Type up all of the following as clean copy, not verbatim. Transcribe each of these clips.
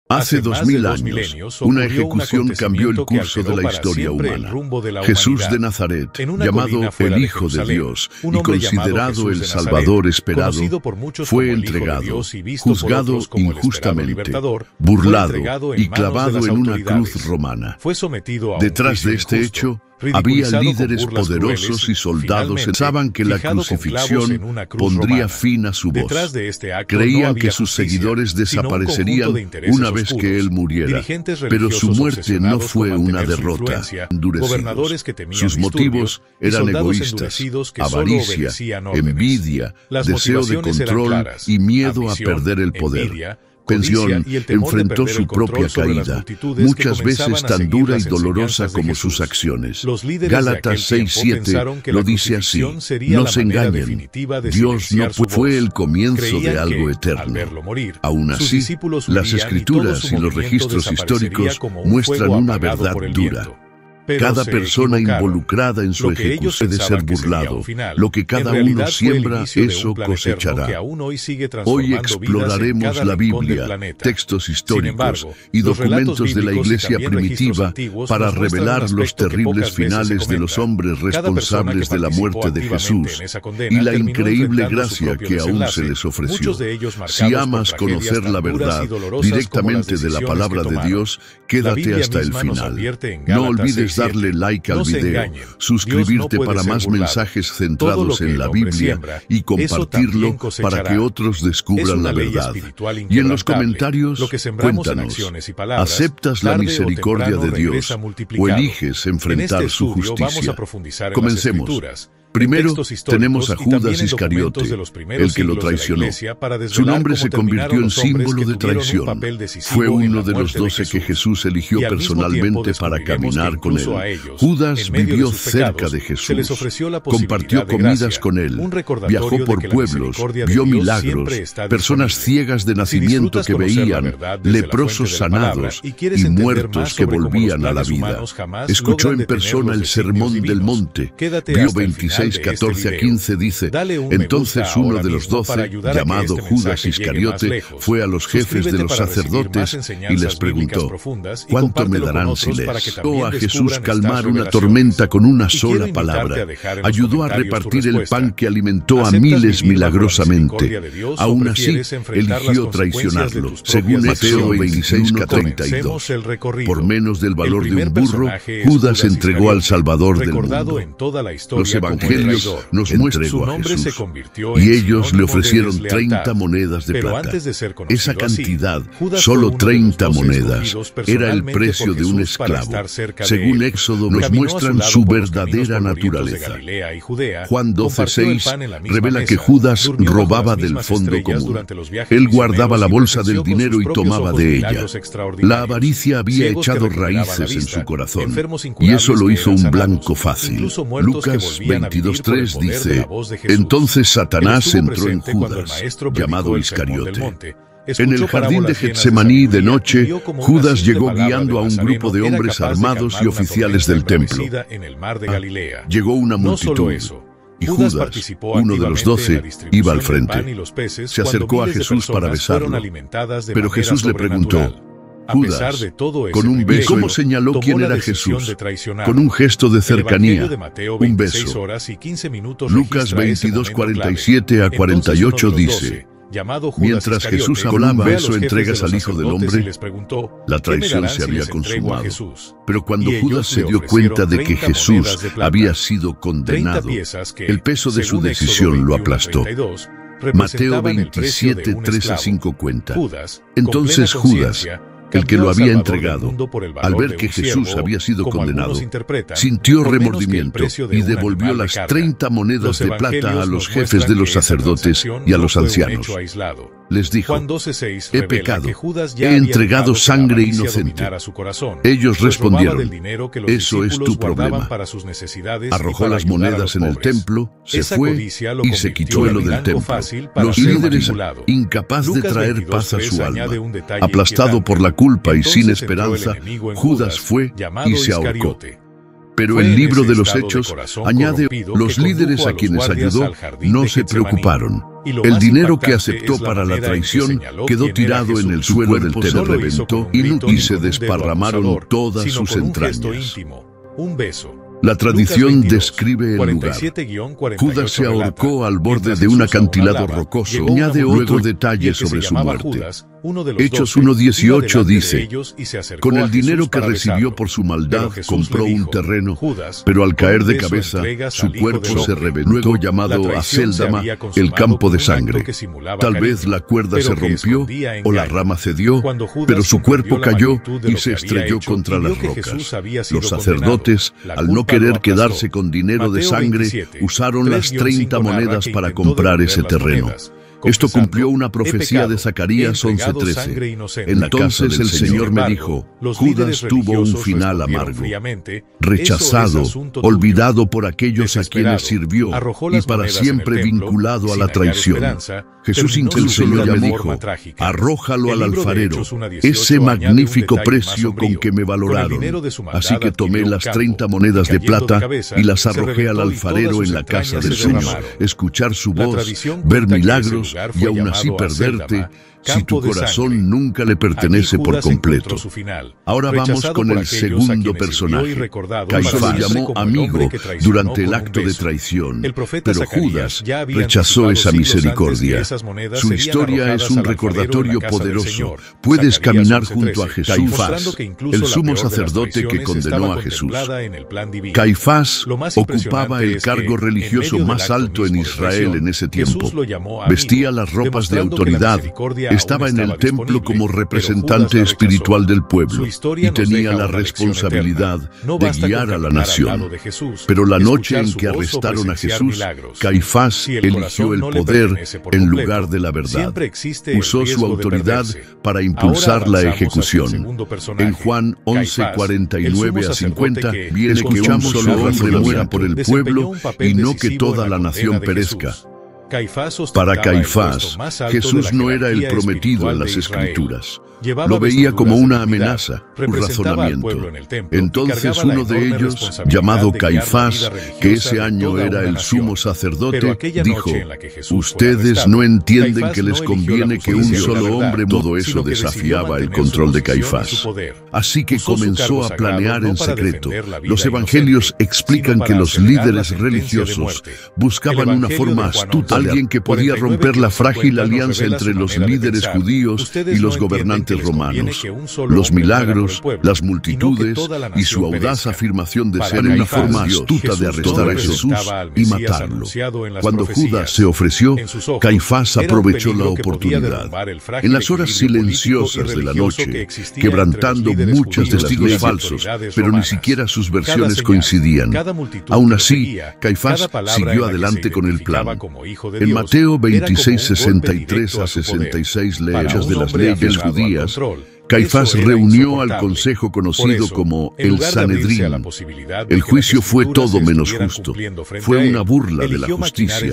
Hace 2000 años, una ejecución cambió el curso de la historia humana. Jesús de Nazaret, llamado el Hijo de Dios y considerado el Salvador esperado, fue entregado, juzgado injustamente, burlado y clavado en una cruz romana. Detrás de este hecho, había líderes poderosos y soldados que pensaban que la crucifixión pondría fin a su voz. Creían que sus seguidores desaparecerían una vez que él muriera, pero su muerte no fue una derrota. Endurecidos. Sus motivos eran egoístas, avaricia, envidia, deseo de control y miedo a perder el poder. Pensión enfrentó su propia caída, muchas veces tan dura y dolorosa como sus acciones. Gálatas 6:7 lo dice así: no se engañen, Dios no fue el comienzo de algo eterno. Aún así, las Escrituras y los registros históricos muestran una verdad dura. Cada persona involucrada en su ejecución debe ser burlado. Lo que cada uno siembra, eso cosechará. Hoy exploraremos la Biblia, textos históricos y documentos de la Iglesia primitiva para revelar los terribles finales de los hombres responsables de la muerte de Jesús y la increíble gracia que aún se les ofreció. Si amas conocer la verdad directamente de la palabra de Dios, quédate hasta el final. No olvides darle like al video, suscribirte para más mensajes centrados en la Biblia y compartirlo para que otros descubran la verdad. Y en los comentarios, cuéntanos, ¿aceptas la misericordia de Dios o eliges enfrentar su justicia? Comencemos. Primero, tenemos a Judas Iscariote, el que lo traicionó. Su nombre se convirtió en símbolo de traición. Fue uno de los 12 que Jesús eligió personalmente para caminar con él. Judas vivió cerca de Jesús, compartió comidas con él, viajó por pueblos, vio milagros, personas ciegas de nacimiento que veían, leprosos sanados y muertos que volvían a la vida. Escuchó en persona el Sermón del Monte, vio 14-15 dice: entonces uno de los 12, llamado Judas Iscariote, fue a los jefes de los sacerdotes y les preguntó: ¿cuánto me darán si les? Ayudó a Jesús calmar una tormenta con una sola palabra. Ayudó a repartir el pan que alimentó a miles milagrosamente. Aún así, eligió traicionarlo, según Mateo 26:32. Por menos del valor de un burro, Judas entregó al Salvador del mundo. Los evangelios nos muestran a Jesús, y ellos le ofrecieron 30 monedas de plata. Esa cantidad, solo 30 monedas, era el precio de un esclavo. Según Éxodo, nos muestran su verdadera naturaleza. Juan 12:6 revela que Judas robaba del fondo común. Él guardaba la bolsa del dinero y tomaba de ella. La avaricia había echado raíces en su corazón, y eso lo hizo un blanco fácil. Lucas 22:3 dice: entonces Satanás entró en Judas, llamado Iscariote. En el jardín de Getsemaní de noche, Judas llegó guiando a un grupo de hombres armados y oficiales del templo. Llegó una multitud, y Judas, uno de los 12, iba al frente. Se acercó a Jesús para besarlo, pero Jesús le preguntó: Judas, con un beso. ¿Cómo señaló quién era Jesús? Con un gesto de cercanía, un beso. Lucas 22:47-48 dice: mientras Jesús hablaba, con un beso entregas al Hijo del Hombre, la traición se había consumado. Pero cuando Judas se dio cuenta de que Jesús había sido condenado, el peso de su decisión lo aplastó. Mateo 27:3-5 cuenta: entonces Judas, el que lo había entregado, al ver que Jesús había sido condenado, sintió remordimiento y devolvió las 30 monedas de plata a los jefes de los sacerdotes y a los ancianos. Les dijo: he pecado, he entregado sangre inocente. Ellos respondieron: eso es tu problema. Arrojó las monedas en el templo, se fue y se quitó lo del templo. Los líderes, incapaz de traer paz a su alma, aplastado por la culpa y sin esperanza, Judas fue y se ahorcó. Pero el libro de los Hechos añade, los líderes a quienes ayudó no se preocuparon. El dinero que aceptó para la traición quedó tirado en el suelo, del te reventó y se desparramaron todas sus entrañas. La tradición describe el lugar. Judas se ahorcó al borde de un acantilado rocoso. Añade otro detalle sobre su muerte. Hechos 1:18 dice, con el dinero que recibió por su maldad compró un terreno, pero al caer de cabeza su cuerpo se reventó, luego llamado Acéldama, el campo de sangre. Tal vez la cuerda se rompió o la rama cedió, pero su cuerpo cayó y se estrelló contra las rocas. Los sacerdotes, al no querer quedarse con dinero de sangre, usaron las 30 monedas para comprar ese terreno. Esto cumplió una profecía de Zacarías 11:13. Entonces el Señor me dijo, Judas tuvo un final amargo, rechazado, olvidado por aquellos a quienes sirvió y para siempre vinculado a la traición. Jesús incluso me dijo, arrójalo al alfarero, ese magnífico precio con que me valoraron. Así que tomé las 30 monedas de plata y las arrojé al alfarero en la casa del Señor. Escuchar su voz, ver milagros, y aún así perderte, si tu corazón nunca le pertenece por completo. Ahora vamos con el segundo personaje. Caifás lo llamó amigo durante el acto de traición, pero Judas rechazó esa misericordia. Su historia es un recordatorio poderoso. Puedes caminar junto a Jesús, Caifás, el sumo sacerdote que condenó a Jesús. Caifás ocupaba el cargo religioso más alto en Israel en ese tiempo. Vestía las ropas de autoridad, estaba en el templo como representante espiritual del pueblo y tenía la responsabilidad de guiar a la nación. Pero la noche en que arrestaron a Jesús, Caifás eligió el poder en lugar de la verdad. Usó su autoridad para impulsar la ejecución. En Juan 11:49-50 viene que un solo hombre muera por el pueblo y no que toda la nación perezca. Para Caifás, Jesús no era el prometido en las Escrituras. Lo veía como una amenaza, un razonamiento. Entonces uno de ellos, llamado Caifás, que ese año era el sumo sacerdote, dijo, ustedes no entienden que les conviene que un solo hombre. Todo eso desafiaba el control de Caifás. Así que comenzó a planear en secreto. Los evangelios explican que los líderes religiosos buscaban una forma astuta, alguien que podía romper la frágil alianza entre los líderes judíos y los gobernantes romanos. Los milagros, las multitudes y su audaz afirmación de ser una forma astuta de arrestar a Jesús y matarlo. Cuando Judas se ofreció, Caifás aprovechó la oportunidad. En las horas silenciosas de la noche, quebrantando muchos testigos falsos, pero ni siquiera sus versiones coincidían. Aún así, Caifás siguió adelante con el plan. En Mateo 26:63-66 leemos de las leyes judías. Caifás reunió al consejo conocido como el Sanedrín. El juicio fue todo menos justo. Fue una burla de la justicia.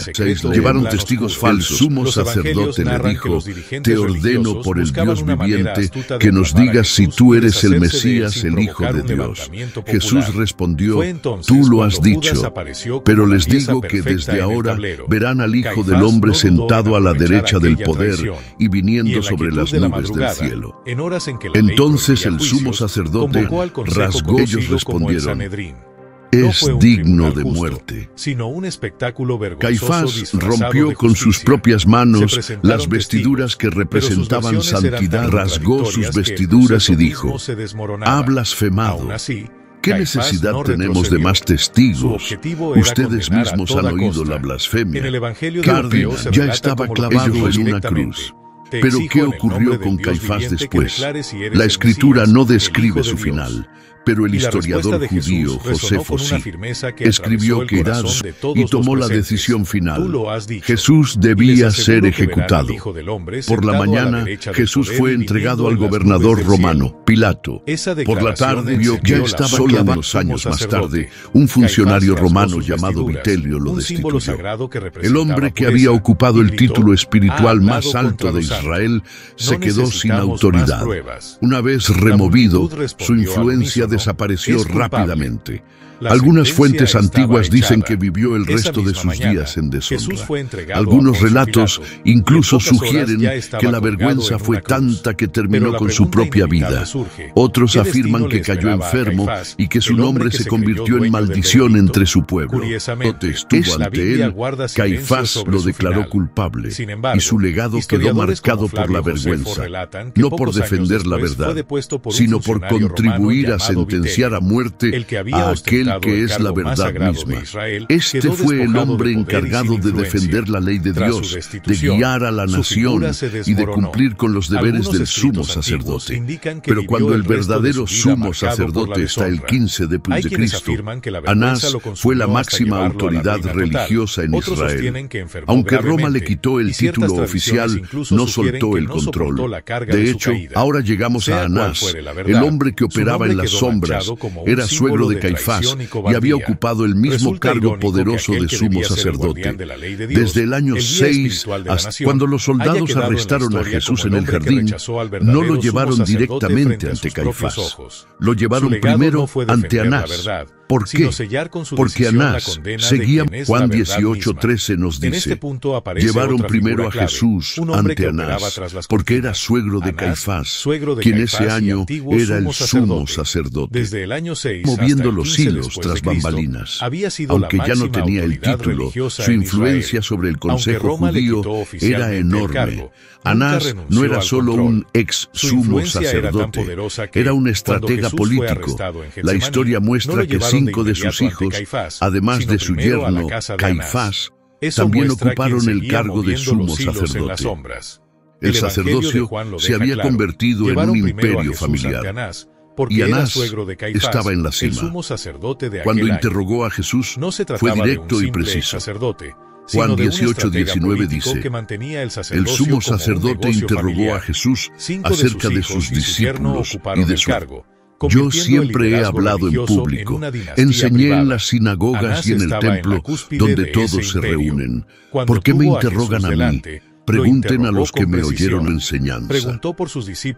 Llevaron testigos falsos. El sumo sacerdote le dijo, te ordeno por el Dios viviente que nos digas si tú eres el Mesías, el Hijo de Dios. Jesús respondió, tú lo has dicho, pero les digo que desde ahora verán al Hijo del Hombre sentado a la derecha del poder y viniendo sobre las nubes del cielo. Entonces el sumo sacerdote rasgó. Ellos respondieron, es digno de muerte. Caifás rompió con sus propias manos las vestiduras que representaban santidad, rasgó sus vestiduras y dijo, ha blasfemado. ¿Qué necesidad tenemos de más testigos? Ustedes mismos han oído la blasfemia. Carne ya estaba clavado en una cruz. Pero ¿qué ocurrió con Caifás después? La Escritura no describe su final, pero el historiador judío Josefo sí escribió que irá y tomó la decisión final. Jesús debía ser ejecutado. Por la mañana, Jesús fue entregado al gobernador romano, Pilato. Por la tarde, ya estaba solo unos años más tarde, un funcionario romano llamado Vitelio lo destituyó. El hombre que había ocupado el título espiritual más alto de Israel Israel se quedó sin autoridad. Una vez removido, su influencia desapareció rápidamente. Algunas fuentes antiguas dicen que vivió el resto de sus días en deshonra. Algunos relatos incluso sugieren que la vergüenza fue tanta que terminó con su propia vida. Otros afirman que cayó enfermo y que su nombre se convirtió en maldición entre su pueblo. Estuvo ante él, Caifás lo declaró culpable y su legado quedó marcado por la vergüenza, no por defender la verdad, sino por contribuir a sentenciar a muerte a aquel que es la verdad misma. Este fue el hombre encargado de defender la ley de Dios, de guiar a la nación y de cumplir con los deberes del sumo sacerdote. Pero cuando el verdadero sumo sacerdote está el 15 después de Cristo, Anás fue la máxima autoridad religiosa en Israel. Aunque Roma le quitó el título oficial, no soltó el control. De hecho, ahora llegamos a Anás, el hombre que operaba en las sombras, era suegro de Caifás y había ocupado el mismo cargo poderoso de sumo sacerdote. Desde el año 6 hasta cuando los soldados arrestaron a Jesús en el jardín, no lo llevaron directamente ante Caifás. Lo llevaron primero ante Anás. ¿Por qué? Porque Anás seguía. Juan 18:13 nos dice, llevaron primero a Jesús ante Anás, porque era suegro de Caifás, quien ese año era el sumo sacerdote, moviendo los hilos tras bambalinas. Aunque ya no tenía el título, su influencia sobre el consejo judío era enorme. Anás no era solo un ex sumo sacerdote, era un estratega político. La historia muestra que 5 de sus hijos, además de su yerno Caifás, también ocuparon el cargo de sumo sacerdote. El sacerdocio se había convertido en un imperio familiar, y Anás estaba en la cima. Cuando interrogó a Jesús, fue directo y preciso. Juan 18:19 dice, el sumo sacerdote interrogó a Jesús acerca de sus discípulos y de su cargo. Yo siempre he hablado en público, enseñé en las sinagogas y en el templo donde todos se reúnen. ¿Por qué me interrogan a mí? Pregunten a los que me oyeron enseñanza.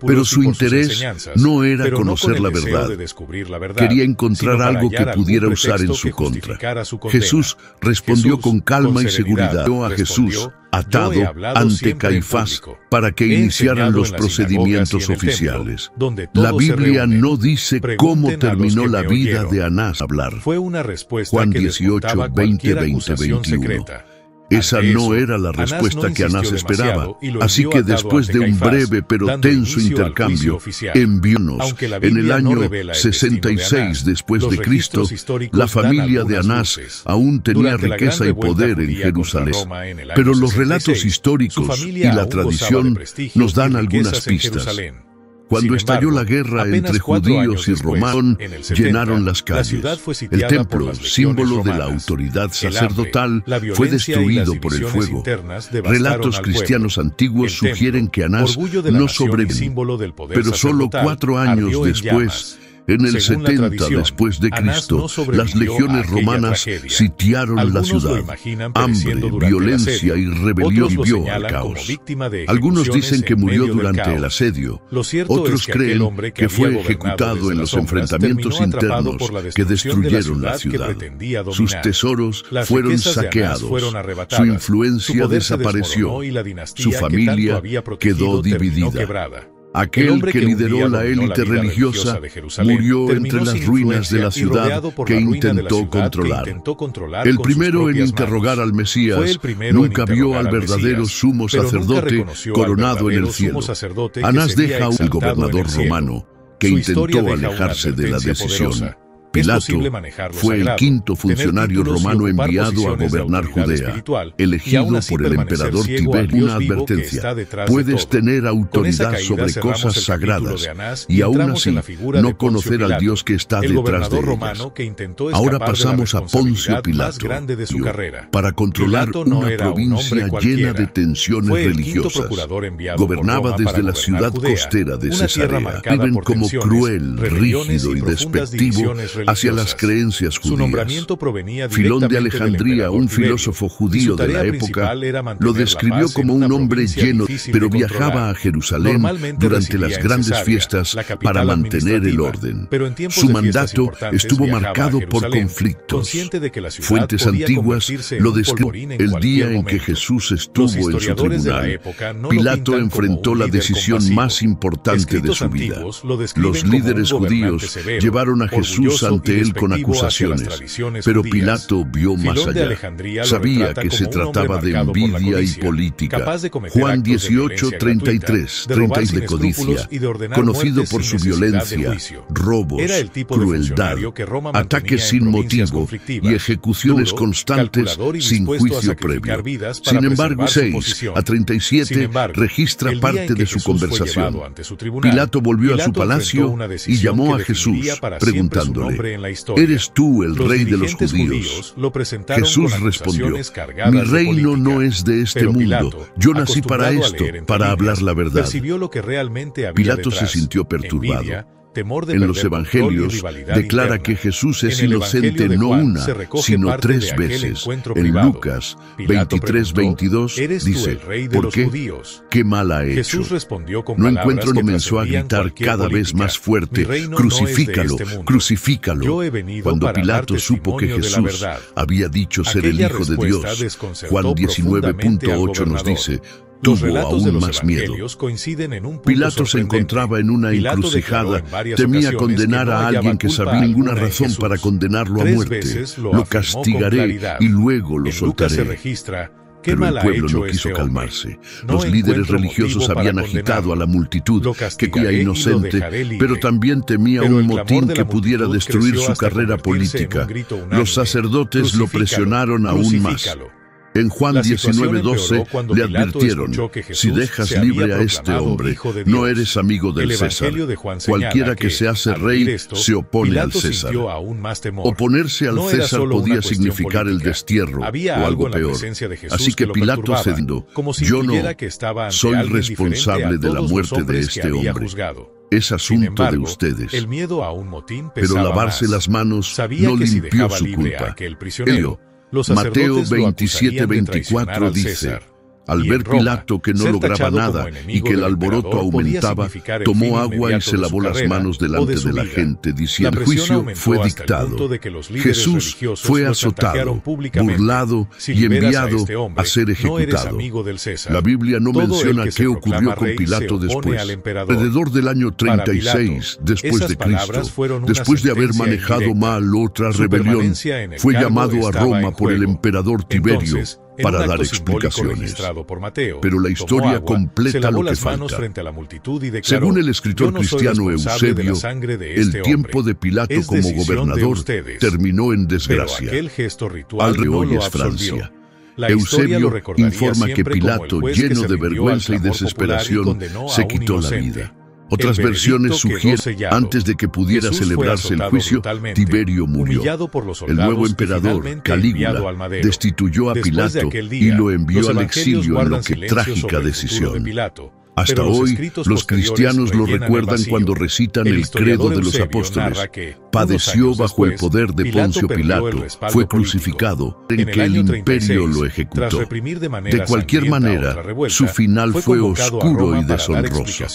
Pero su interés no era conocer la verdad. Quería encontrar algo que pudiera usar en su contra. Jesús respondió con calma y seguridad a Jesús atado ante Caifás para que iniciaran los procedimientos oficiales. La Biblia no dice cómo terminó la vida de Anás hablar. Juan 18, 20, 21. Esa no era la respuesta que Anás esperaba, así que después de un breve pero tenso intercambio, enviónos. En el año 66 después de Cristo, la familia de Anás aún tenía riqueza y poder en Jerusalén. Pero los relatos históricos y la tradición nos dan algunas pistas. Cuando estalló la guerra entre judíos y romanos, llenaron las calles. El templo, símbolo de la autoridad sacerdotal, fue destruido por el fuego. Relatos cristianos antiguos sugieren que Anás no sobrevivió, pero solo 4 años después, en el 70 después de Cristo, las legiones romanas sitiaron la ciudad. Hambre, violencia y rebelión vio al caos. Algunos dicen que murió durante el asedio. Otros creen que fue ejecutado en los enfrentamientos internos que destruyeron la ciudad. Sus tesoros fueron saqueados. Su influencia desapareció. Su familia quedó dividida. Aquel que lideró la élite religiosa murió entre las ruinas de la ciudad que intentó controlar. El primero en interrogar al Mesías nunca vio al verdadero sumo sacerdote coronado en el cielo. Anás deja al gobernador romano que intentó alejarse de la decisión. Pilato fue el 5º funcionario romano enviado a gobernar Judea, elegido por el emperador Tiberio. Una advertencia: puedes tener autoridad sobre cosas sagradas y aún así no conocer al Dios que está detrás de ellas. Ahora pasamos a Poncio Pilato, para controlar una provincia llena de tensiones religiosas. Gobernaba desde la ciudad costera de Cesarea. Viven como cruel, rígido y despectivo hacia las creencias judías. Filón de Alejandría, un filósofo judío de la época, lo describió como un hombre lleno, pero viajaba a Jerusalén durante las grandes fiestas para mantener el orden. Su mandato estuvo marcado por conflictos. Fuentes antiguas lo describen. El día en que Jesús estuvo en su tribunal, Pilato enfrentó la decisión más importante de su vida. Los líderes judíos llevaron a Jesús ante él con acusaciones, pero Pilato vio más allá. Sabía que se trataba de envidia y política. Juan 18:33, 30 de codicia, conocido por su violencia, robos, crueldad, ataques sin motivo y ejecuciones constantes sin juicio previo. Sin embargo, 6:37 registra parte de su conversación. Pilato volvió a su palacio y llamó a Jesús, preguntándole: ¿Eres tú el rey de los judíos? Jesús respondió: Mi reino no es de este mundo. Yo nací para esto, para hablar la verdad. Pilato se sintió perturbado. En los evangelios declara que Jesús es inocente no una, sino 3 veces. En Lucas 23:22 dice: ¿Por qué? ¿Qué mal ha hecho? No encuentro. Comenzó a gritar cada vez más fuerte: crucifícalo, crucifícalo. Cuando Pilato supo que Jesús había dicho ser el Hijo de Dios, Juan 19:8 nos dice, tuvo aún más miedo. Pilato se encontraba en una encrucijada. Temía condenar a alguien que sabía ninguna razón para condenarlo a muerte. Lo castigaré y luego lo soltaré. Pero el pueblo no quiso calmarse. Los líderes religiosos habían agitado a la multitud, que creía inocente, pero también temía un motín que pudiera destruir su carrera política. Los sacerdotes lo presionaron aún más. En Juan 19:12 le advirtieron: si dejas libre a este hombre, no eres amigo del César. Cualquiera que se hace rey se opone al César. Oponerse al César podía significar el destierro o algo peor. Así que Pilato cedió: yo no soy responsable de la muerte de este hombre. Es asunto de ustedes. Pero lavarse las manos no limpió su culpa. Mateo 27:24 dice: al ver Pilato que no lograba nada y que el alboroto aumentaba, tomó agua y se lavó las manos delante de la gente, diciendo: el juicio fue dictado. Jesús fue azotado, burlado y enviado a ser ejecutado. La Biblia no menciona qué ocurrió con Pilato después. Alrededor del año 36 después de Cristo, después de haber manejado mal otra rebelión, fue llamado a Roma por el emperador Tiberio para dar explicaciones. Pero la historia completa lo que falta. Según el escritor cristiano Eusebio, el tiempo de Pilato como gobernador terminó en desgracia. Al hoy es Francia. Eusebio informa que Pilato, lleno de vergüenza y desesperación, se quitó la vida. Otras versiones sugieren que antes de que pudiera celebrarse el juicio, Tiberio murió. El nuevo emperador, Calígula, destituyó a Pilato y lo envió al exilio en lo que trágica decisión. Hasta hoy, los cristianos lo recuerdan cuando recitan el credo de los apóstoles. Padeció bajo el poder de Poncio Pilato, fue crucificado, en que el imperio lo ejecutó. De cualquier manera, su final fue oscuro y deshonroso.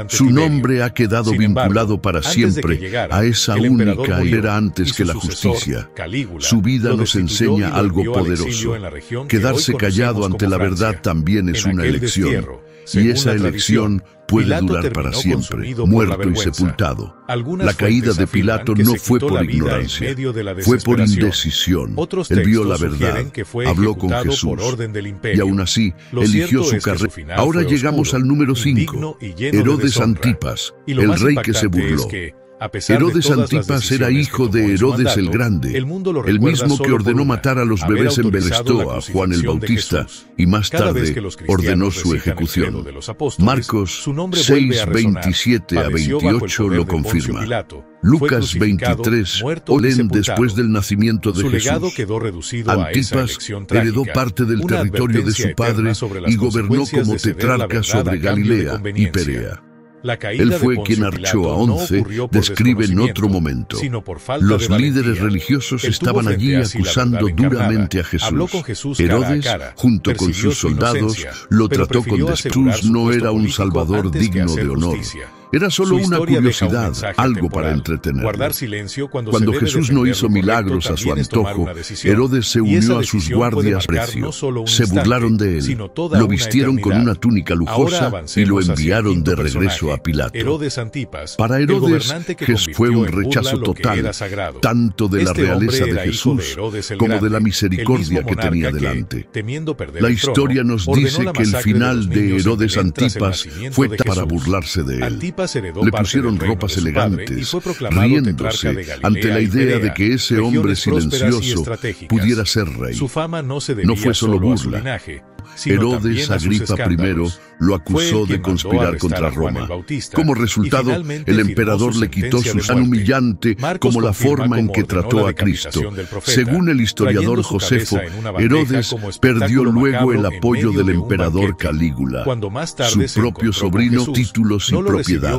Su nombre ha quedado vinculado para siempre a esa única era antes que la justicia. Su vida nos enseña algo poderoso. Quedarse callado ante la verdad también es una elección. Y esa elección puede durar para siempre, muerto y sepultado. La caída de Pilato no fue por ignorancia, fue por indecisión. Él vio la verdad, habló con Jesús, y aún así eligió su carrera. Ahora llegamos al número 5, Herodes Antipas, el rey que se burló. Herodes Antipas era hijo de Herodes el Grande, el mismo que ordenó matar a los bebés en Belestó a Juan el Bautista y más tarde ordenó su ejecución. Marcos 6:27-28 lo confirma. Lucas 23, Olén después del nacimiento de Jesús. Antipas heredó parte del territorio de su padre y gobernó como tetrarca sobre Galilea y Perea. Él fue quien archó a 11, describe en otro momento. Los líderes religiosos estaban allí acusando duramente a Jesús. Herodes, junto con sus soldados, lo trató con desprecio. No era un salvador digno de honor. Era solo una curiosidad, algo para entretenerlo. Cuando Jesús no hizo milagros a su antojo, Herodes se unió a sus guardias precios. Se burlaron de él, lo vistieron con una túnica lujosa y lo enviaron de regreso a Pilato. Para Herodes, Jesús fue un rechazo total, tanto de la realeza de Jesús como de la misericordia que tenía delante. La historia nos dice que el final de Herodes Antipas fue para burlarse de él. Le pusieron ropas elegantes, riéndose ante la idea de que ese hombre silencioso pudiera ser rey. No fue solo burla. Herodes Agripa I lo acusó de conspirar contra Roma. Como resultado, el emperador le quitó su tan humillante como la forma en que trató a Cristo. Según el historiador Josefo, Herodes perdió luego el apoyo del emperador Calígula, su propio sobrino, títulos y propiedades.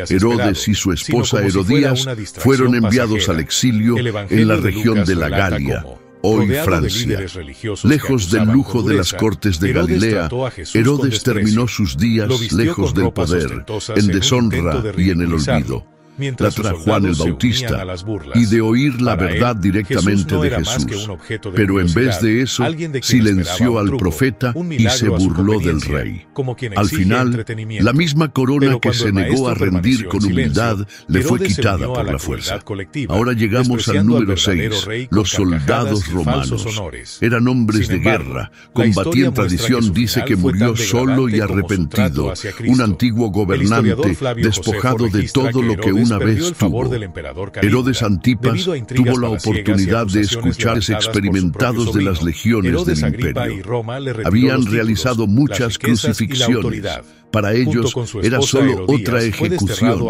Herodes y su esposa Herodías fueron enviados al exilio en la región de la Galia, hoy Francia. Lejos del lujo de las cortes de Galilea, Herodes terminó sus días lejos del poder, en deshonra y en el olvido. Tras Juan el Bautista y de oír la verdad directamente de Jesús. Pero en vez de eso, silenció al profeta y se burló del rey. Al final, la misma corona que se negó a rendir con humildad le fue quitada por la fuerza. Ahora llegamos al número 6, los soldados romanos. Eran hombres de guerra, combatían tradición, dice que murió solo y arrepentido, un antiguo gobernante despojado de todo lo que una vez tuvo. Herodes Antipas tuvo la oportunidad de escuchar los experimentados de las legiones del imperio. Habían realizado muchas crucifixiones. Para ellos era solo otra ejecución.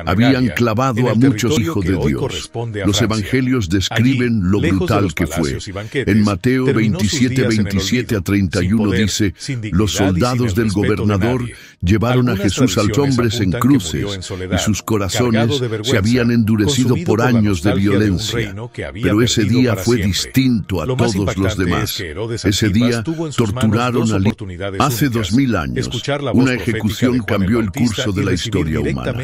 Habían clavado a muchos hijos de Dios. Los evangelios describen lo brutal que fue. En Mateo 27, 27 a 31 dice: los soldados del gobernador llevaron a Jesús a los hombres en cruces, y sus corazones se habían endurecido por años de violencia. Pero ese día fue distinto a todos los demás. Ese día torturaron a hace 2000 años. Una ejecución cambió el curso de la historia humana.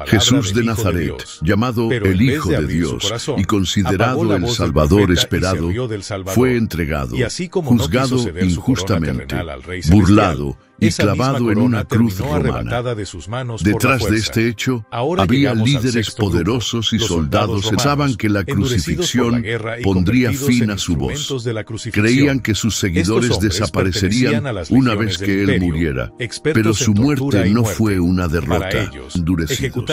Jesús de Nazaret, llamado el Hijo de Dios y considerado el Salvador esperado, fue entregado, juzgado injustamente, burlado y clavado en una cruz romana. Detrás de este hecho, había líderes poderosos y soldados que pensaban que la crucifixión pondría fin a su voz. Creían que sus seguidores desaparecerían una vez que él muriera, pero su muerte no fue una derrota. Endurecidos.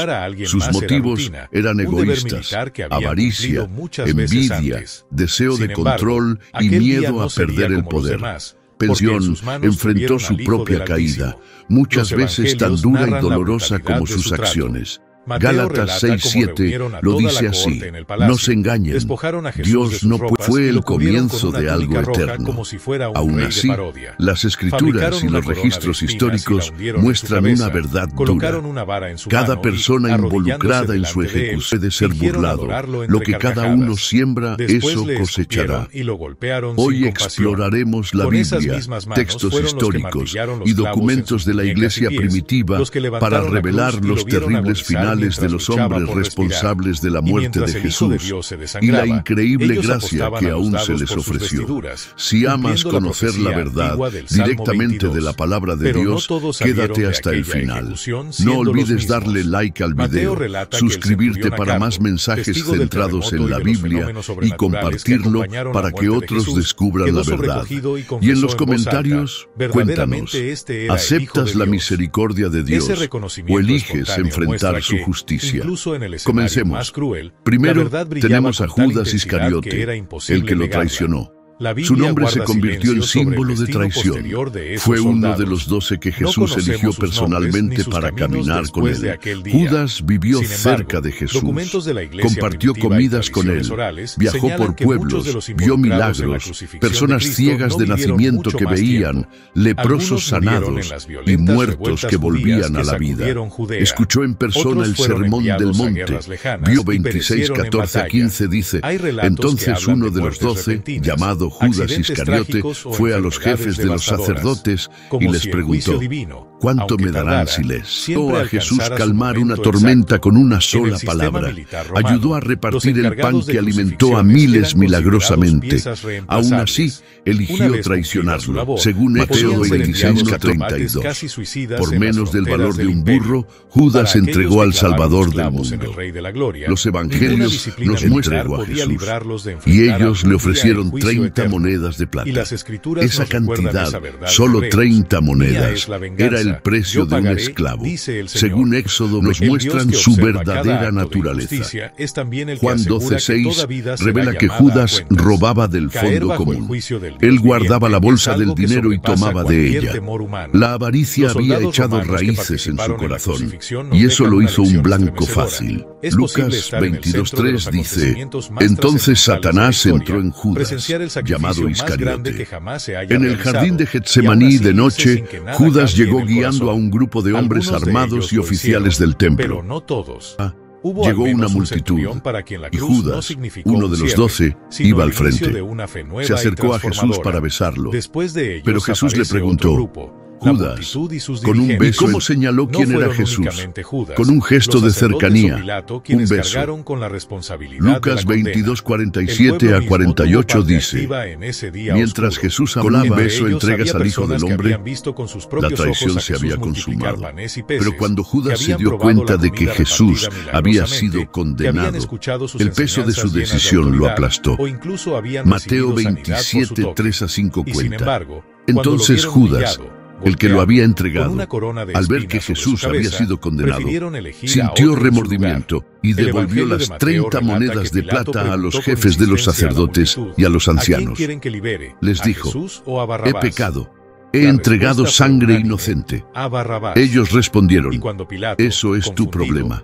Sus motivos eran egoístas, avaricia, envidia, deseo de control y miedo a perder el poder. Pensión enfrentó su propia caída, muchas veces tan dura y dolorosa como sus acciones. Gálatas 6:7 lo dice así: no se engañen, Dios no fue el comienzo de algo eterno. Aún así, las escrituras y los registros históricos muestran una verdad dura. Cada persona involucrada en su ejecución puede ser burlado. Lo que cada uno siembra, eso cosechará. Hoy exploraremos la Biblia, textos históricos y documentos de la iglesia primitiva para revelar los terribles finales de los hombres responsables de la muerte de Jesús y la increíble gracia que aún se les ofreció. Si amas conocer la verdad directamente de la palabra de Dios, quédate hasta el final. No olvides darle like al video, suscribirte para más mensajes centrados en la Biblia y compartirlo para que otros descubran la verdad. Y en los comentarios, cuéntanos, ¿aceptas la misericordia de Dios o eliges enfrentar su justicia? Comencemos. Primero tenemos a Judas Iscariote, el que lo traicionó. Su nombre se convirtió en símbolo de traición. Fue uno de los 12 que Jesús eligió personalmente para caminar con él. Judas vivió cerca de Jesús, compartió comidas con él, viajó por pueblos, vio milagros, personas ciegas de nacimiento que veían, leprosos sanados y muertos que volvían a la vida. Escuchó en persona el sermón del monte, vio 26, 14 a 15, dice: entonces uno de los 12, llamado Judas Iscariote, fue a los jefes de los sacerdotes y les preguntó: ¿cuánto me darán si les? Ayudó a Jesús calmar una tormenta con una sola palabra. Ayudó a repartir el pan que alimentó a miles milagrosamente. Aún así, eligió traicionarlo. Según Mateo 26:32, por menos del valor de un burro, Judas entregó al Salvador del mundo. Los evangelios nos muestran a Jesús, y ellos le ofrecieron 30 monedas de plata. Esa cantidad, solo 30 monedas, era el precio de un esclavo. Según Éxodo, nos muestran su verdadera naturaleza. Juan 12:6 revela que Judas robaba del fondo común. Él guardaba la bolsa del dinero y tomaba de ella. La avaricia había echado raíces en su corazón, y eso lo hizo un blanco fácil. Lucas 22:3 dice: entonces Satanás entró en Judas, llamado Iscariote. En el jardín de Getsemaní de noche, Judas llegó guiando a un grupo de hombres armados y oficiales del templo. Llegó una multitud, y Judas, uno de los 12, iba al frente. Se acercó a Jesús para besarlo, pero Jesús le preguntó: Judas, con un beso, ¿cómo señaló quién era Jesús? Con un gesto de cercanía, un beso. Lucas 22:47 a 48 dice: mientras Jesús hablaba, un beso entregas al Hijo del Hombre, la traición se había consumado. Pero cuando Judas se dio cuenta de que Jesús había sido condenado, el peso de su decisión lo aplastó. Mateo 27:3 a 5 cuenta: entonces Judas, el que lo había entregado, al ver que Jesús había sido condenado, sintió remordimiento y devolvió las 30 monedas de plata a los jefes de los sacerdotes y a los ancianos. Les dijo: he pecado. He entregado sangre inocente. Ellos respondieron: eso es tu problema.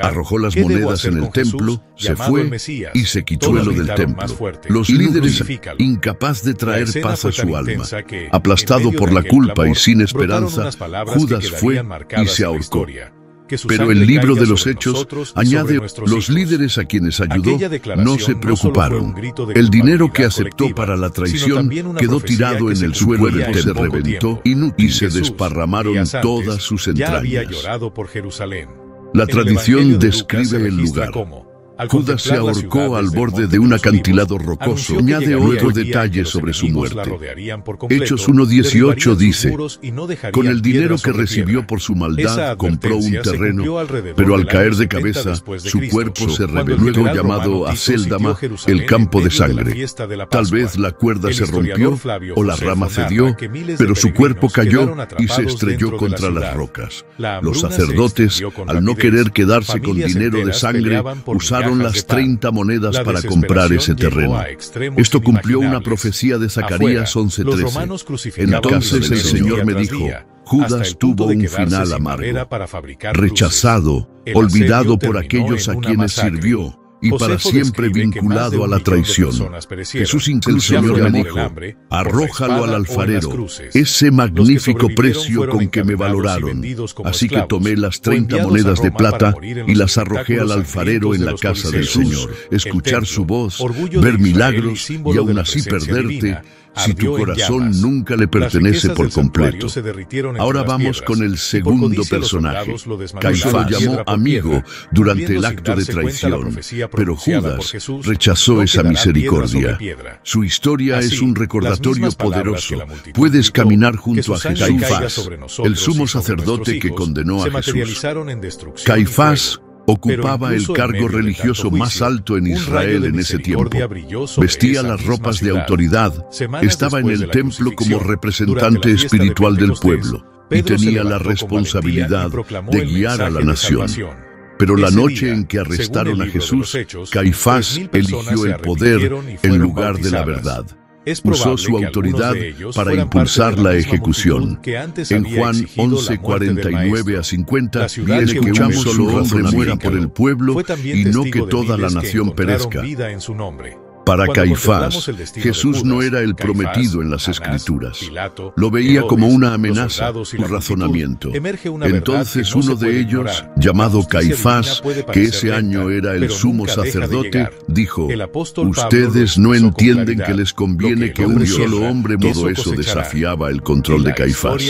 Arrojó las monedas en el templo, se fue y se quitó lo del templo. Los líderes, incapaz de traer paz a su alma, aplastado por la culpa y sin esperanza, Judas fue y se ahorcó. Pero el libro de los Hechos añade: los líderes a quienes ayudó no se preocuparon. El dinero que aceptó para la traición quedó tirado en el suelo del templo, se reventó y se desparramaron todas sus entrañas. La tradición describe el lugar. Judas se ahorcó al borde de un acantilado rocoso. Añade otro detalle sobre su muerte. Hechos 1:18 dice: con el dinero que recibió por su maldad compró un terreno, pero al caer de cabeza su cuerpo se reveló, luego llamado Acéldama, el campo de sangre. Tal vez la cuerda se rompió o la rama cedió, pero su cuerpo cayó y se estrelló contra las rocas. Los sacerdotes, al no querer quedarse con dinero de sangre, usaron las 30 monedas para comprar ese terreno. Esto cumplió una profecía de Zacarías 11:13. Entonces el Señor me dijo: Judas tuvo un final amargo, rechazado, olvidado por aquellos a quienes sirvió, y para siempre vinculado a la traición. Jesús incluso me dijo: arrójalo al alfarero, ese magnífico precio con que me valoraron. Así que tomé las 30 monedas de plata y las arrojé al alfarero en la casa del Señor. Escuchar su voz, ver milagros y aún así perderte, si tu corazón nunca le pertenece por completo. Ahora vamos con el segundo personaje. Caifás lo llamó amigo durante el acto de traición, pero Judas rechazó esa misericordia. Su historia es un recordatorio poderoso. Puedes caminar junto a Caifás, el sumo sacerdote que condenó a Jesús. Caifás ocupaba el cargo religioso más alto en Israel en ese tiempo. Vestía las ropas de autoridad, estaba en el templo como representante espiritual del pueblo y tenía la responsabilidad de guiar a la nación. Pero la noche en que arrestaron a Jesús, Caifás eligió el poder en lugar de la verdad. Usó su autoridad para impulsar la ejecución. En Juan 11:49-50, viene que un solo hombre muera por el pueblo y no que toda la nación perezca. Para Caifás, Jesús no era el prometido en las Escrituras. Lo veía como una amenaza, un razonamiento. Entonces uno de ellos, llamado Caifás, que ese año era el sumo sacerdote, dijo: ustedes no entienden que les conviene que un solo hombre muera. Todo eso desafiaba el control de Caifás.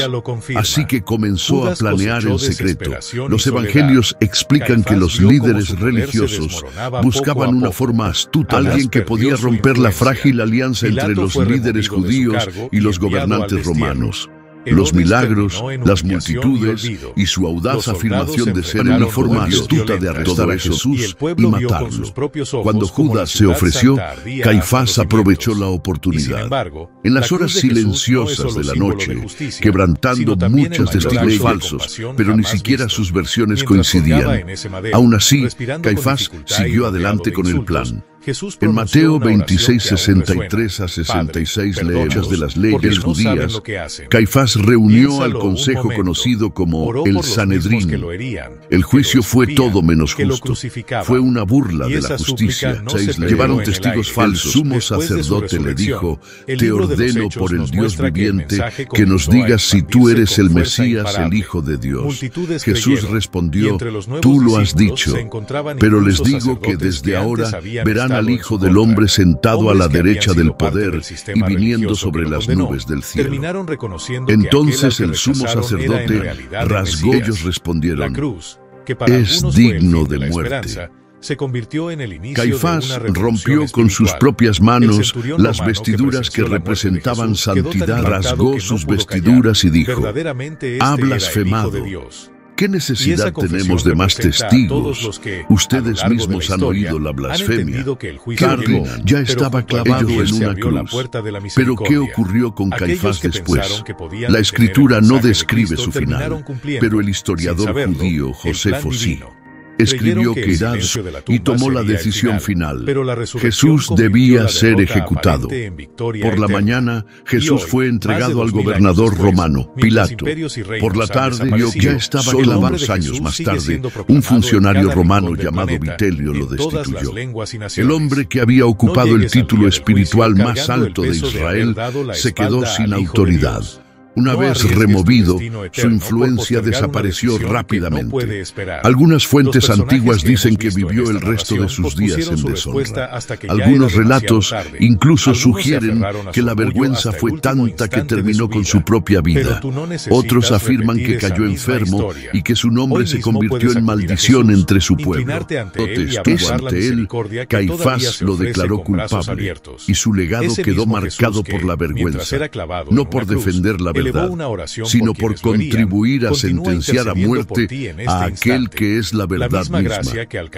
Así que comenzó a planear en secreto. Los evangelios explican que los líderes religiosos buscaban una forma astuta, alguien que podía romper la frágil alianza entre los líderes judíos y los gobernantes romanos. Los milagros, las multitudes y su audaz afirmación de ser una forma astuta de arrestar a Jesús y matarlo. Cuando Judas se ofreció, Caifás aprovechó la oportunidad. En las horas silenciosas de la noche, quebrantando muchos testigos falsos, pero ni siquiera sus versiones coincidían. Aún así, Caifás siguió adelante con el plan. En Mateo 26:63-66 leemos de las leyes judías. Caifás reunió al consejo conocido como el Sanedrín. El juicio fue todo menos justo. Fue una burla de la justicia. Llevaron testigos falsos. El sumo sacerdote le dijo: te ordeno por el Dios viviente que nos digas si tú eres el Mesías, el Hijo de Dios. Jesús respondió: tú lo has dicho, pero les digo que desde ahora verán al Hijo del Hombre sentado a la derecha del poder y viniendo sobre las nubes del cielo. Entonces el sumo sacerdote rasgó. Ellos respondieron: es digno de muerte. Caifás rompió con sus propias manos las vestiduras que representaban santidad, rasgó sus vestiduras y dijo: ha blasfemado. ¿Qué necesidad tenemos de más testigos? Ustedes mismos han oído la blasfemia. Carne ya estaba clavado en una cruz. Pero ¿qué ocurrió con Caifás después? La Escritura no describe su final, pero el historiador judío Josefo sí. Escribió que irá y tomó la decisión final. Jesús debía ser ejecutado. Por la mañana, Jesús fue entregado al gobernador romano, Pilato. Por la tarde, ya estaba clavado. 2 años más tarde, un funcionario romano llamado Vitelio lo destituyó. El hombre que había ocupado el título espiritual más alto de Israel se quedó sin autoridad. Una vez removido, su influencia desapareció rápidamente. Algunas fuentes antiguas dicen que vivió el resto de sus días en deshonra. Algunos relatos incluso sugieren que la vergüenza fue tanta que terminó con su propia vida. Otros afirman que cayó enfermo y que su nombre se convirtió en maldición entre su pueblo. Ante él, Caifás lo declaró culpable y su legado quedó marcado por la vergüenza, no por defender la verdad, sino por contribuir a sentenciar a muerte a aquel que es la verdad misma.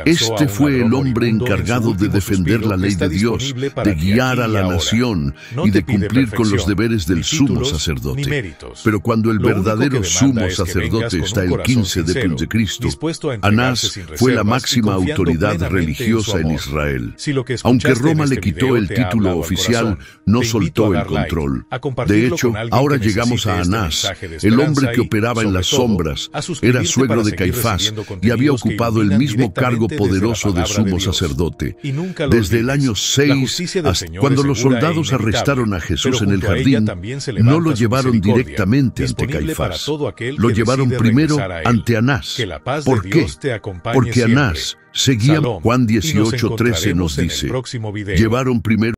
Este fue el hombre encargado de defender la ley de Dios, de guiar a la nación y de cumplir con los deberes del sumo sacerdote. Pero cuando el verdadero sumo sacerdote está el 15 después de Cristo, Anás fue la máxima autoridad religiosa en Israel. Aunque Roma le quitó el título oficial, no soltó el control. De hecho, ahora llegamos a Anás, el hombre que operaba en las sombras, era suegro de Caifás y había ocupado el mismo cargo poderoso de sumo sacerdote. Desde el año 6, hasta cuando los soldados arrestaron a Jesús en el jardín, no lo llevaron directamente ante Caifás, lo llevaron primero ante Anás. ¿Por qué? Porque Anás seguía. Juan 18:13 nos dice: llevaron primero